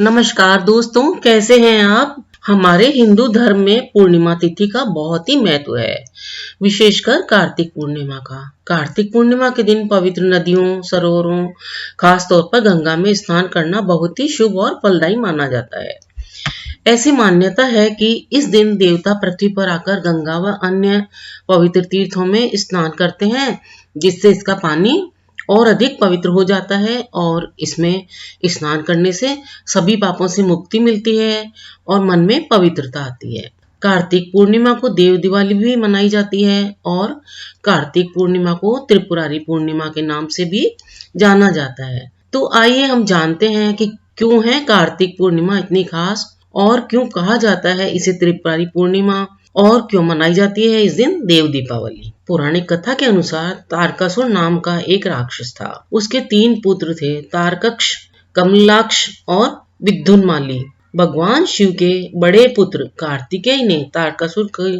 नमस्कार दोस्तों, कैसे हैं आप। हमारे हिंदू धर्म में पूर्णिमा तिथि का बहुत ही महत्व है, विशेषकर कार्तिक पूर्णिमा का। कार्तिक पूर्णिमा के दिन पवित्र नदियों, सरोवरों, खास तौर पर गंगा में स्नान करना बहुत ही शुभ और फलदायी माना जाता है। ऐसी मान्यता है कि इस दिन देवता पृथ्वी पर आकर गंगा व अन्य पवित्र तीर्थों में स्नान करते हैं, जिससे इसका पानी और अधिक पवित्र हो जाता है और इसमें स्नान करने से सभी पापों से मुक्ति मिलती है और मन में पवित्रता आती है। कार्तिक पूर्णिमा को देव दिवाली भी मनाई जाती है और कार्तिक पूर्णिमा को त्रिपुरारी पूर्णिमा के नाम से भी जाना जाता है। तो आइए हम जानते हैं कि क्यों है कार्तिक पूर्णिमा इतनी खास और क्यों कहा जाता है इसे त्रिपुरारी पूर्णिमा और क्यों मनाई जाती है इस दिन देव दीपावली। पौराणिक कथा के अनुसार तारकासुर नाम का एक राक्षस था। उसके 3 पुत्र थे, तारकक्ष, कमलाक्ष और विद्युन्माली। भगवान शिव के बड़े पुत्र कार्तिकेय ने तारकासुर की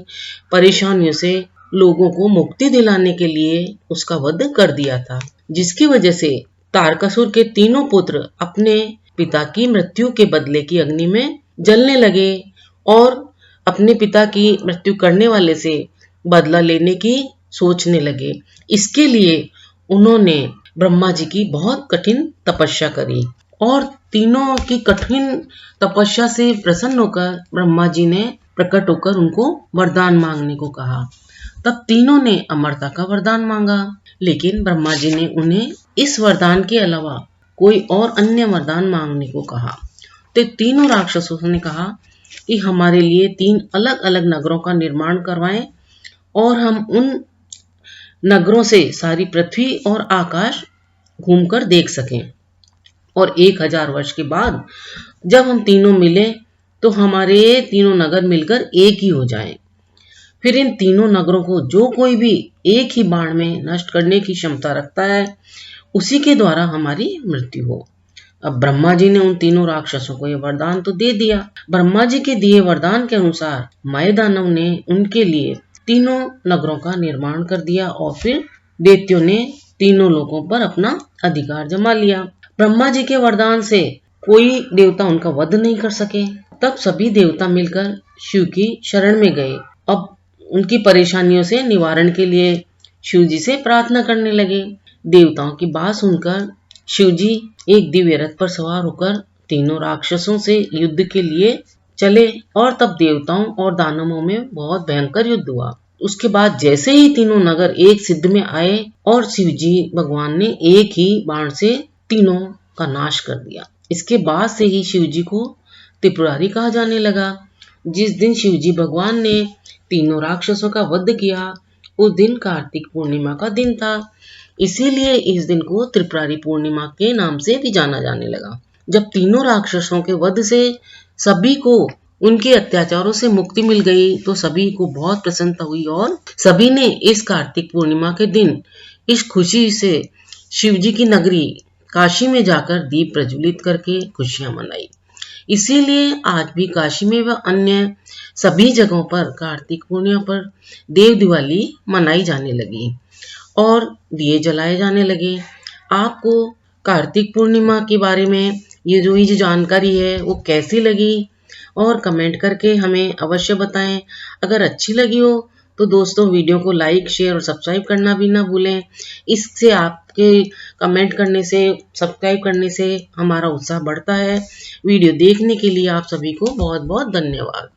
परेशानियों से लोगों को मुक्ति दिलाने के लिए उसका वध कर दिया था, जिसकी वजह से तारकासुर के तीनों पुत्र अपने पिता की मृत्यु के बदले की अग्नि में जलने लगे और अपने पिता की मृत्यु करने वाले से बदला लेने की सोचने लगे। इसके लिए उन्होंने ब्रह्मा जी की बहुत कठिन तपस्या करी और तीनों की कठिन तपस्या से प्रसन्न होकर ब्रह्मा जी ने प्रकट होकर उनको वरदान मांगने को कहा। तब तीनों ने अमरता का वरदान मांगा, लेकिन ब्रह्मा जी ने उन्हें इस वरदान के अलावा कोई और अन्य वरदान मांगने को कहा। तो तीनों राक्षसों ने कहा कि हमारे लिए 3 अलग अलग नगरों का निर्माण करवाएं और हम उन नगरों से सारी पृथ्वी और आकाश घूमकर देख सकें, और 1000 वर्ष के बाद जब हम तीनों मिले तो हमारे तीनों नगर मिलकर एक ही हो जाएं। फिर इन तीनों नगरों को जो कोई भी एक ही बाण में नष्ट करने की क्षमता रखता है, उसी के द्वारा हमारी मृत्यु हो। अब ब्रह्मा जी ने उन तीनों राक्षसों को यह वरदान तो दे दिया। ब्रह्मा जी के दिए वरदान के अनुसार मय दानव ने उनके लिए तीनों नगरों का निर्माण कर दिया और फिर दैत्यों ने तीनों लोगों पर अपना अधिकार जमा लिया। ब्रह्मा जी के वरदान से कोई देवता उनका वध नहीं कर सके। तब सभी देवता मिलकर शिव की शरण में गए। अब उनकी परेशानियों से निवारण के लिए शिव जी से प्रार्थना करने लगे। देवताओं की बात सुनकर शिव जी एक दिव्य रथ पर सवार होकर तीनों राक्षसों से युद्ध के लिए चले और तब देवताओं और दानवों में बहुत भयंकर युद्ध हुआ। उसके बाद जैसे ही तीनों नगर एक सिद्ध में आए और शिव जी भगवान ने एक ही बाण से तीनों का नाश कर दिया। इसके बाद से ही शिव जी को त्रिपुरारी कहा जाने लगा। जिस दिन शिव जी भगवान ने तीनों राक्षसों का वध किया, उस दिन कार्तिक पूर्णिमा का दिन था। इसीलिए इस दिन को त्रिपुरारी पूर्णिमा के नाम से भी जाना जाने लगा। जब तीनों राक्षसों के वध से सभी को उनके अत्याचारों से मुक्ति मिल गई तो सभी को बहुत प्रसन्नता हुई और सभी ने इस कार्तिक पूर्णिमा के दिन इस खुशी से शिव जी की नगरी काशी में जाकर दीप प्रज्वलित करके खुशियां मनाई। इसीलिए आज भी काशी में व अन्य सभी जगहों पर कार्तिक पूर्णिमा पर देव दिवाली मनाई जाने लगी और दिए जलाए जाने लगे। आपको कार्तिक पूर्णिमा के बारे में ये जो जानकारी है वो कैसी लगी और कमेंट करके हमें अवश्य बताएं। अगर अच्छी लगी हो तो दोस्तों वीडियो को लाइक, शेयर और सब्सक्राइब करना भी ना भूलें। इससे आपके कमेंट करने से, सब्सक्राइब करने से हमारा उत्साह बढ़ता है। वीडियो देखने के लिए आप सभी को बहुत बहुत धन्यवाद।